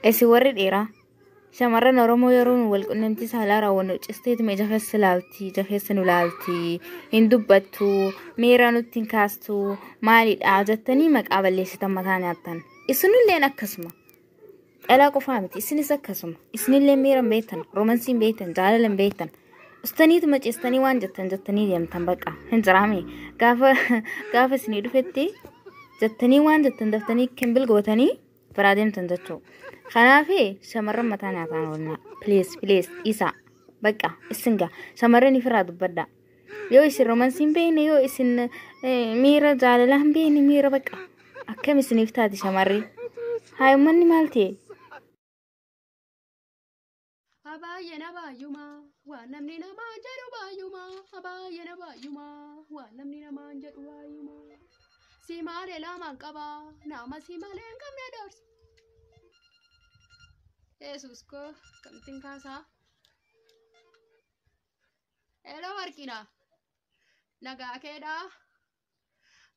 إسي ورد إيرا شمرة نرمو يرون والقنمتي سهلارا ونوچستيت مي جخس لالتي جخس نلالتي هندوبتو ميرانو تنكاستو مالي أعجتني مقابل ليش تمتاني عطان إسنو اللي نكسما ألا قفامتي إسني سكسما إسني اللي ميران بيتن رومانسين بيتن جاللن بيتن استنيت مج استني وان جتني ديمتن بقى هنجرامي قافة سني دفتي جتني وان دفتني كمبل قوتني فراديم تنجتو خنافي شمرة متاني عطان ولنا بليز إيسا بقى السنجا شمرني فراد بدا يو إسن رومانسين بيني يو إسن ميرا جاللهم بيني ميرا بقى أكمل سنفتادي شمري هاي مني مالتي أباينا بايوما ونمنينا ما جرو بايوما أباينا بايوما ونمنينا ما جرو بايوما سيمالي لا منقبا ناما سيمالي انكم ندرس يسوسكو كم تنكاسا إلا وركينا نغا كيدا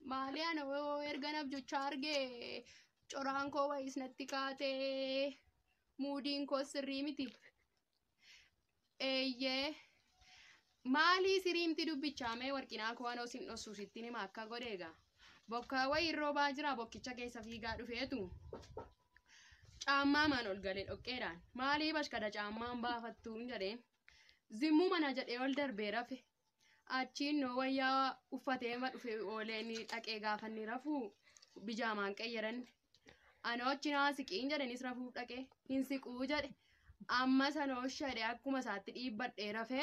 مالي أنا ويرغنا بجو چارگي چورانكو ويسنتي كاتي مودين كو سريمتي إيه مالي سريمتي دبيچامي وركينا كوانو سينو سوسيتيني ماكا غوديغا بوكا ويرو باجرا بوكيچا كيسا فيغا دفيتو عمّا نقول قليل أوكيران مالي باش كذا عمّا بافتون جرين زمو ما نجد أول دربي رفي أتشين نويا وفتى ما في أولاني أكيد فني رفو بيجامان كيرن أنا أتشين سكين جرين يسرفو أكيد ينسك وجر أما سنوش شريعة كم ساتري بدي رفي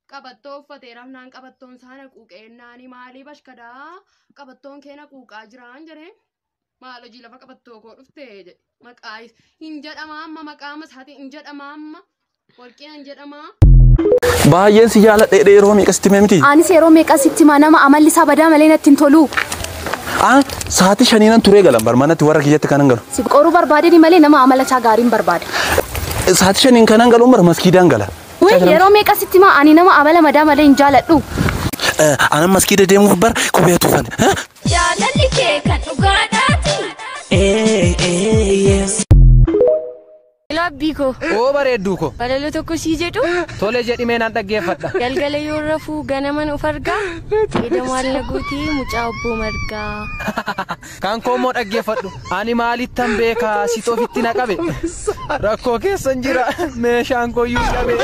كابتو فتى رفنان كابتون سانك أوكيناني مالي باش كذا كابتون كنا كوك أجران جرين مالو جيلا فكابتو كورفتي مكايس إنجد أمام مكامس هاتي إنجد أمام ولكن إنجد أمام باين سيالة إيرو ميكا ستيمتي أنا سيرو ميكا ستيمانا ما عمل لي سابدا ملينا تنتولو ساعتي شنينا توري غلام برمانا تورا كيجت كاننغلو سيبقورو بربادي دي ملينا ما عمل شاغارين برباد ساعتي شنين كاننغلو مر مسكيدان غلا وي سيرو ميكا ستيما أنا نما عمل مدا ملين جالتو أنا مسكيدة ديمو بر كوبيتو فن ها يا للي كيكن وقعداتي yes Biko. Oh bareeduuko. Balalo tokko sii jedhu. Tole jedhimee naan dhaggeeffadha. Galgala yoo rafuu ganaman of argaa. Eda maal naguutii mucaa obbo margaa. Kan koomoo dhaggeeffadhu. Ani maalittan beekaa sitoo ofitti na qabe. Rakkoo keessan jira meeshaan kooyyuu qabe.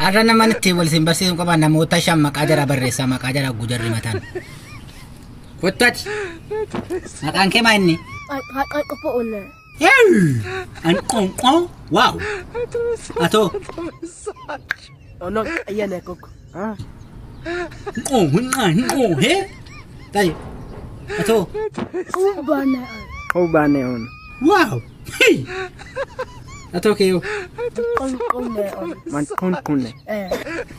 Arra naman itti wal sin barsiisuun qaban namoota shan maqaa jara barreessaa maqaa jara gujarri mataan. Kottati. Maqaan kee maa inni? Qofa oolle. An qonqoo waaw. Atoo. Ono ayyane koko. Nqoo hee. Tayi. Atoo. Ubane on. Waaw. Atoo keyo. Man konne.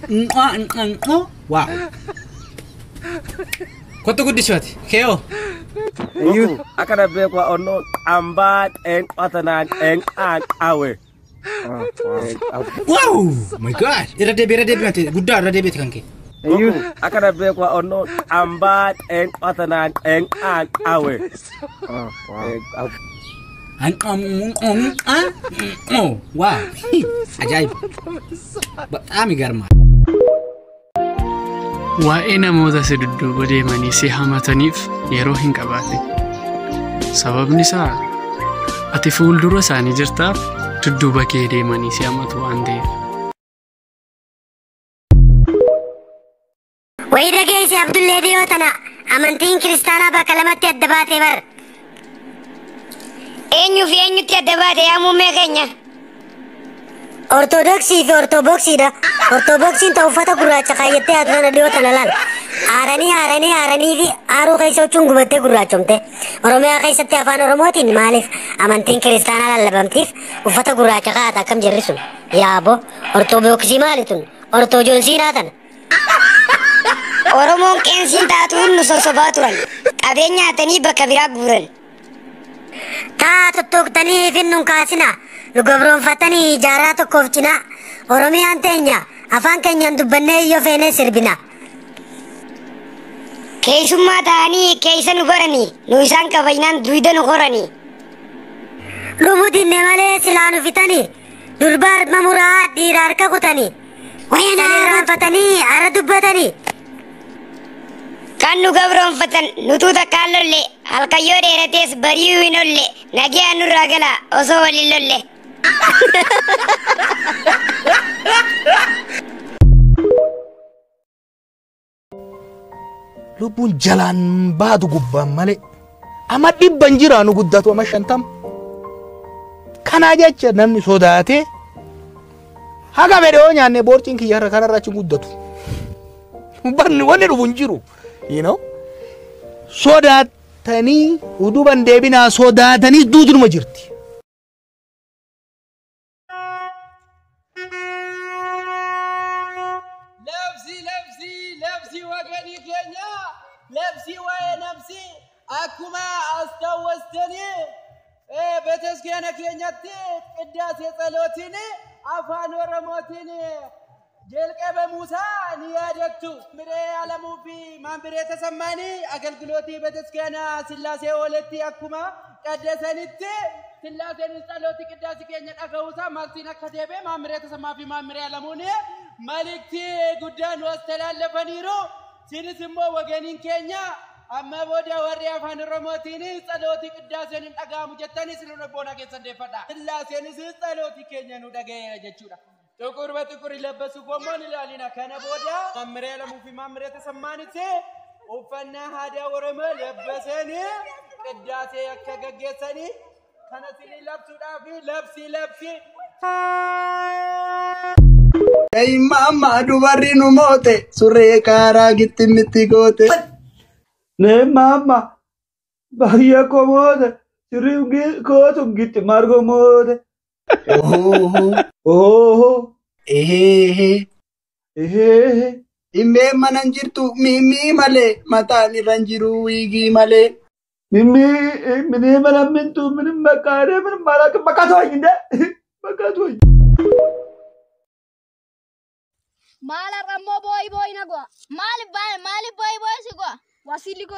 Nqoo waaw. Kottu guddishooti keyo. You akana bekwa ono amba en atana en awe. Wow, my God! Ira debi mati gudda ira debi kanke. You akana bekwa ono amba en atana en awe. Wow. Ajaib. Ami garma. Waa'ee namoota si dudduuba deemanii si hamataniif yeroo hin qabaate. Sababni isaa ati fuuldura isaanii jirtaaf dudduuba kee deemanii si hamatu waan ta'eef. وإذا جيسي عبد الله ديوتنا أمنتين كريستانا بكلمة الدبات بر إنيو في إنيو الدبات يا مومي غنيا أرثوذكسي في أرثوذكسي ده أرثوذكسي توفتا قراءة خايتة أدنى ديوتنا لان أراني في أرو خيسو چونغو بته قراءة چمته ورمي خيسة تفان ورموتين مالف أمنتين كريستانا للبمتيف وفتا قراءة خايتة كم جرسون يا أبو أرثوذكسي مالتون أرثوذكسي ناتن Oromoon qeensiin taatuun nu sossobaa turan qabeenya nyaatanii bakka biraa guuran. Taa tuttuqtanii finnuun kaasina nu gabroonfatanii ijaaraa tokkoof cinaa Oromiyaan teenya afaan keenyaan dubbannee iyyoo feenee sirbina. Keessummaa ta'anii keessa nu goranii nu isaan kabajnaan duyda nu qoranii. Lumuutiin malee silaa nu fitanii durbaa harma muraa dhiira harka kutanii wayana irraanfatanii ara dubbatanii. Kan nu gabroonfatan nutuu takkaan lolle halkayyoo dheeratees bari'uu hin olle nagaa nurraa gala osoo waliin lolle. Lubbuun jalaan baatu gubbaan malee amma dhibban jira nu guddatu amma 50. Kana jecha namni sodaatee haga fedhoo nyaanne boorciin kiyyarra kanarra achi guddatu. Banni wanni dhufu hin jiru. Sodaatanii uduban deebinaa sodaatanii duudunuma jirti. Labsi waganii keenya labsi waa'ee nafsi akkuma astawwastanii beteskiyaana keenyatti qiddaasee tsalootiin afaan oromootiin jalqaba Muusaa ni yaadattu. Miree alamuu fi maambiree tasammaanii agalgilootii beteskiyaana sillaasee ooletti akkuma qaddasanitti sillaaseen tsalootii qiddaasii keenya dhaga'uusaa maaltiin akka deebee maambiree tasammaa fi maambiree alamuun malikti guddaan was talaallafaniiru. Sinis immoo waganiin keenya amma booda warri afaan oromootiin tsalootii qiddaaseen hin dhaga'amu jettanii siluna boona keessan deeffadha. Sillaaseenis tsalootii keenya nu dhaga'eera jechuudha. Tukur batukuri labbasu gommoon ilaalina kana booda maammiree alamuu fi maammiree tasammaanitti uffannaa aadaa oromoo labbasanii qiddaasee akka gaggeessanii kana silii labsuudhaaf labsi. Hey mama dubarri nu moote surree kaaraa gitti mitti goote. Ne mama bahaya ko moote surree kootu gitti margo moote. Immee manan jirtu mimii malee mataan irran jiru wiigii malee. Mimii mana mintu minim makaare minim malak makatu ayinde makatu ay. Mala rammo boy nagwa. Mali boy sigwa. Wasili ko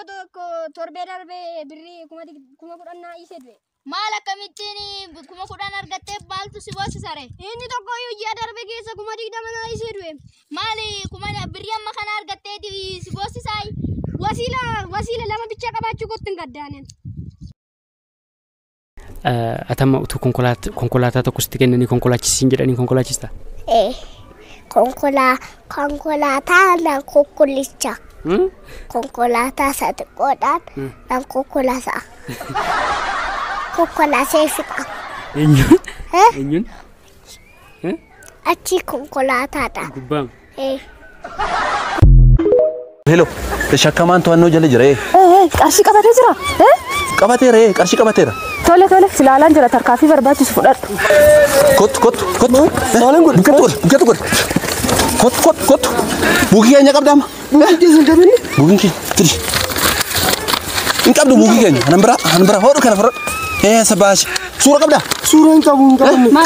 torbe darbe birri kuma kudanna isedwe. Mala kamitini kuma kudan argatte baltu sibosi sare. Inni tokko ji'a darbe keessa kuma digdama isedwe. Mali kuma birri amma kana argatte sibosi sai. Wasila lama bicha qabachu gottin gaddaanen. Atama utuu konkolaataa tokko sitti kennanii konkolaachisiin jedhanii konkolaachista? Konkolaataa nan kokkolcha. Konkolaataa xiqqoodhaan nan kokkolaasa. Kokkolaasee fixa. Eenyuun? Achi konkolaataadha. Gubbaan. Hello, tashakkamaan to'annoo jala jira. Qarshii qabatee jira? Qabateera, qarshii qabateera. Tole silaalaan jira tarkaanfii barbaachisu fudhadhu. Kottu. Maalaan godhu. Bukkeetu godhu. Kottu. Buukii keenya qabdaama. Buukiin keenya tiri. Hin qabdu buukii keenya. Hanan bira hodhu kana fudhadhu. Sabaasi. Suura qabdaa? Suura hin qabu.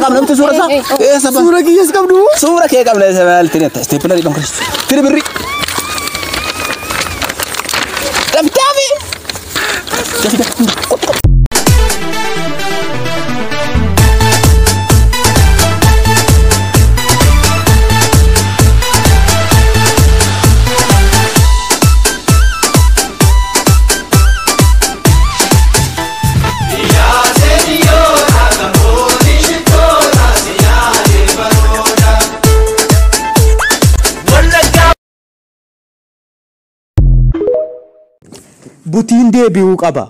Qabnamti suura isaa? Suura kiyyaas qabdu? Suura kee qabna maaltiin akka isteepilari dhonkalis. Tiri birri. Dabtaafi. Kottu. Butiin deebi'uu qaba.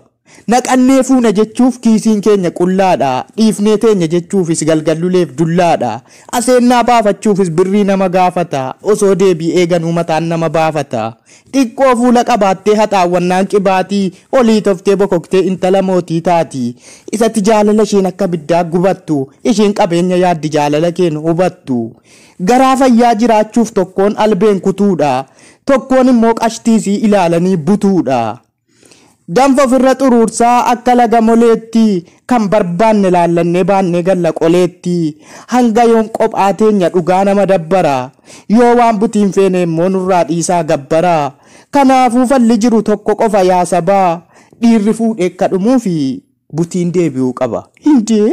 Naqannee fuuna jechuuf kiisiin keenya qullaadha. Dhiifnee teenya jechuufis galgalluleef dullaadha. Aseennaa baafachuufis birrii nama gaafata. Osoo deebii eeganuu mataan nama baafata. Xiqqoo fuula qabaattee haxaawwannaan qibaatii olii toftee bokoktee intala mootii taati. Isatti jaalala isheen akka biddaa gubattu. Isheen qabeenya yaaddi jaalala keen hubattu. Garaa fayyaa jiraachuuf tokkoon albeen kutuudha. Tokkoon immoo qashtiisii ilaalanii butuudha. Danfa ofirra xuruursaa akka laga moleetti kan barbaanne laallannee baannee galla qoleetti hanga yoon qophaa teenya dhugaa nama dabbara yoo waan butiin feene immoo nurraa dhiisaa gabbara Kanaafuu falli jiru tokko qofa yaa sabaa dhiirri fuudhee akka dhumuu fi butiin deebi'uu qaba. Hindee